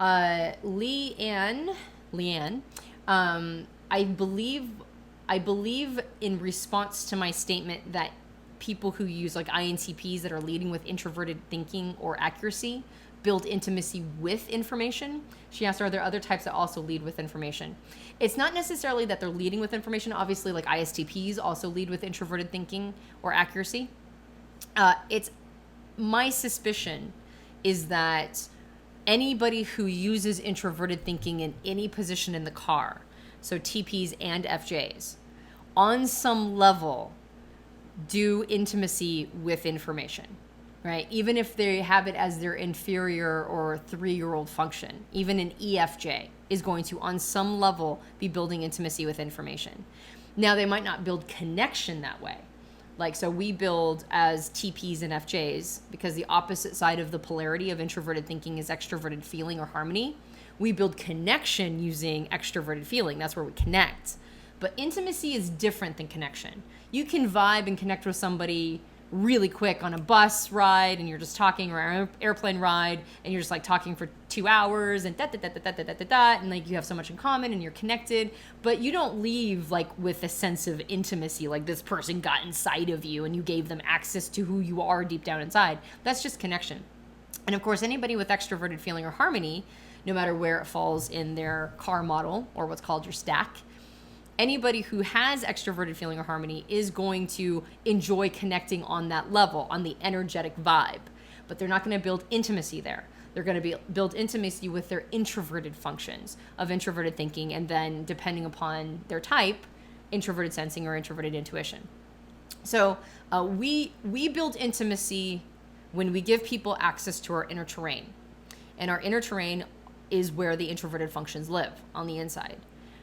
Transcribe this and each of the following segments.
Leanne, I believe in response to my statement that people who use like INTPs that are leading with introverted thinking or accuracy build intimacy with information. She asked, are there other types that also lead with information? It's not necessarily that they're leading with information. Obviously, like ISTPs also lead with introverted thinking or accuracy. It's my suspicion is that anybody who uses introverted thinking in any position in the car, so TPs and FJs, on some level do intimacy with information, right? Even if they have it as their inferior or 3-year-old function, even an EFJ is going to, on some level, be building intimacy with information. Now, they might not build connection that way. Like, so we build as TPs and FJs because the opposite side of the polarity of introverted thinking is extroverted feeling or harmony. We build connection using extroverted feeling. That's where we connect. But intimacy is different than connection. You can vibe and connect with somebody really quick on a bus ride and you're just talking, or an airplane ride and you're just like talking for 2 hours and and like you have so much in common and you're connected, but you don't leave like with a sense of intimacy, like this person got inside of you and you gave them access to who you are deep down inside. That's just connection. And of course, anybody with extroverted feeling or harmony, no matter where it falls in their car model or what's called your stack, anybody who has extroverted feeling or harmony is going to enjoy connecting on that level, on the energetic vibe. But they're not going to build intimacy there. They're going to build intimacy with their introverted functions of introverted thinking, and then depending upon their type, introverted sensing or introverted intuition. So we build intimacy when we give people access to our inner terrain. And our inner terrain is where the introverted functions live, on the inside.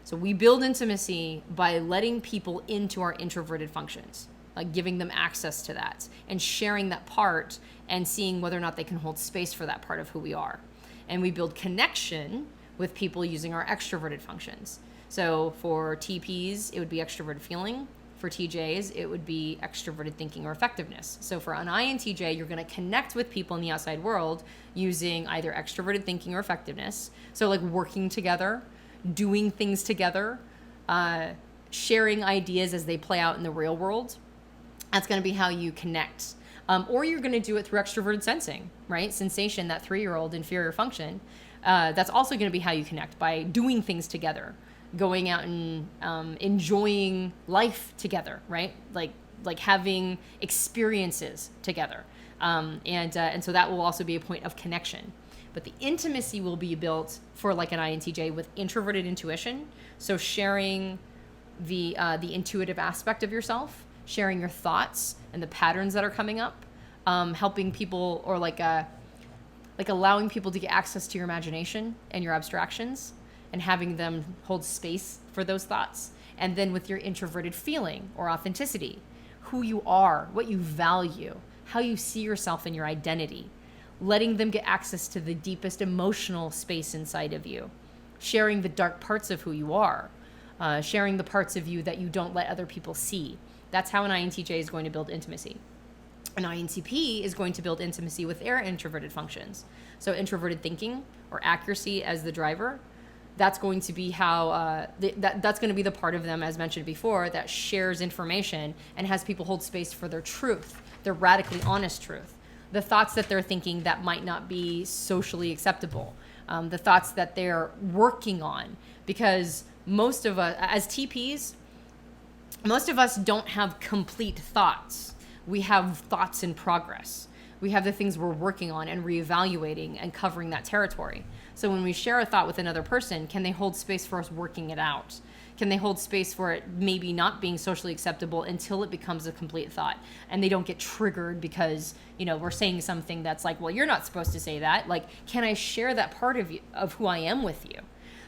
So we build intimacy by letting people into our introverted functions, like giving them access to that and sharing that part and seeing whether or not they can hold space for that part of who we are. And we build connection with people using our extroverted functions. So for TPs, it would be extroverted feeling. For TJs, it would be extroverted thinking or effectiveness. So for an INTJ, you're going to connect with people in the outside world using either extroverted thinking or effectiveness. So like working together, doing things together, sharing ideas as they play out in the real world. That's going to be how you connect. Or you're going to do it through extroverted sensing, right? Sensation, that 3-year-old inferior function. That's also going to be how you connect, by doing things together, going out and enjoying life together, right? Like having experiences together. And so that will also be a point of connection. But the intimacy will be built for like an INTJ with introverted intuition. So sharing the intuitive aspect of yourself, sharing your thoughts and the patterns that are coming up, helping people, or like allowing people to get access to your imagination and your abstractions and having them hold space for those thoughts. And then with your introverted feeling or authenticity, who you are, what you value, how you see yourself and your identity, letting them get access to the deepest emotional space inside of you, sharing the dark parts of who you are, sharing the parts of you that you don't let other people see. That's how an INTJ is going to build intimacy. An INTP is going to build intimacy with their introverted functions. So introverted thinking or accuracy as the driver, that's going to be how, that's going to be the part of them, as mentioned before, that shares information and has people hold space for their truth, their radically honest truth. The thoughts that they're thinking that might not be socially acceptable, the thoughts that they're working on. Because most of us, as TPs, most of us don't have complete thoughts. We have thoughts in progress. We have the things we're working on and reevaluating and covering that territory. So when we share a thought with another person, can they hold space for us working it out? Can they hold space for it maybe not being socially acceptable until it becomes a complete thought, and they don't get triggered because, you know, we're saying something that's like, well, you're not supposed to say that. Like, can I share that part of you, of who I am, with you?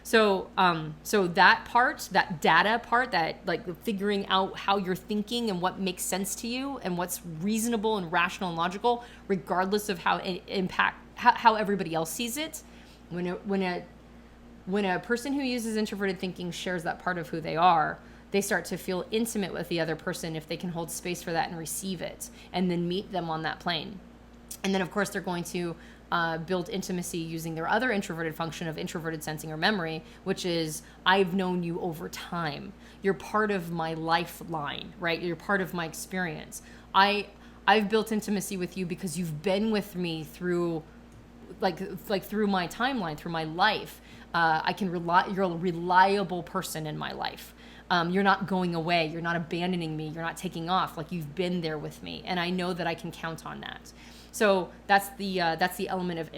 So that part, that data part, that like figuring out how you're thinking and what makes sense to you and what's reasonable and rational and logical, regardless of how it how everybody else sees it. When a person who uses introverted thinking shares that part of who they are, they start to feel intimate with the other person if they can hold space for that and receive it, and then meet them on that plane. And then, of course, they're going to build intimacy using their other introverted function of introverted sensing or memory, which is I've known you over time. You're part of my lifeline, right? You're part of my experience. I've built intimacy with you because you've been with me through through my timeline, through my life. You're a reliable person in my life. You're not going away. You're not abandoning me. You're not taking off. Like, you've been there with me, and I know that I can count on that. So that's the element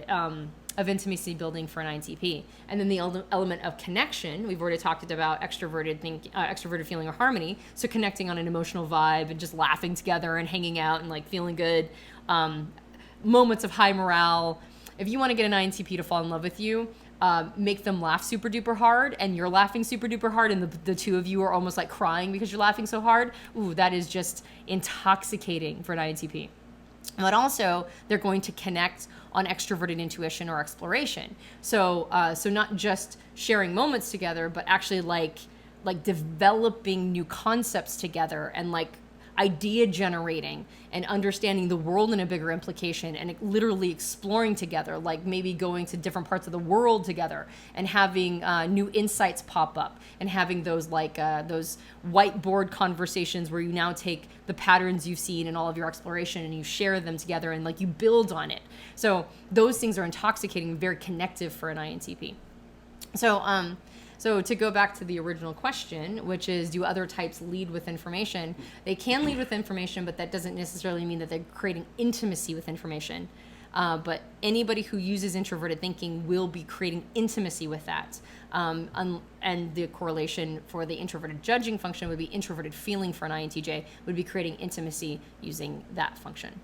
of intimacy building for an INTP. And then the element of connection, we've already talked about extroverted feeling or harmony. So connecting on an emotional vibe and just laughing together and hanging out and like feeling good, moments of high morale. If you want to get an INTP to fall in love with you, make them laugh super duper hard, and you're laughing super duper hard, and the two of you are almost like crying because you're laughing so hard. Ooh, that is just intoxicating for an INTP. But also, they're going to connect on extroverted intuition or exploration. So not just sharing moments together, but actually like developing new concepts together, and like idea generating and understanding the world in a bigger implication, and literally exploring together, like maybe going to different parts of the world together and having new insights pop up, and having those those whiteboard conversations where you now take the patterns you've seen in all of your exploration and you share them together and like you build on it. So those things are intoxicating, very connective for an INTP. So to go back to the original question, which is, do other types lead with information? They can lead with information, but that doesn't necessarily mean that they're creating intimacy with information. But anybody who uses introverted thinking will be creating intimacy with that. And the correlation for the introverted judging function would be introverted feeling for an INTJ would be creating intimacy using that function.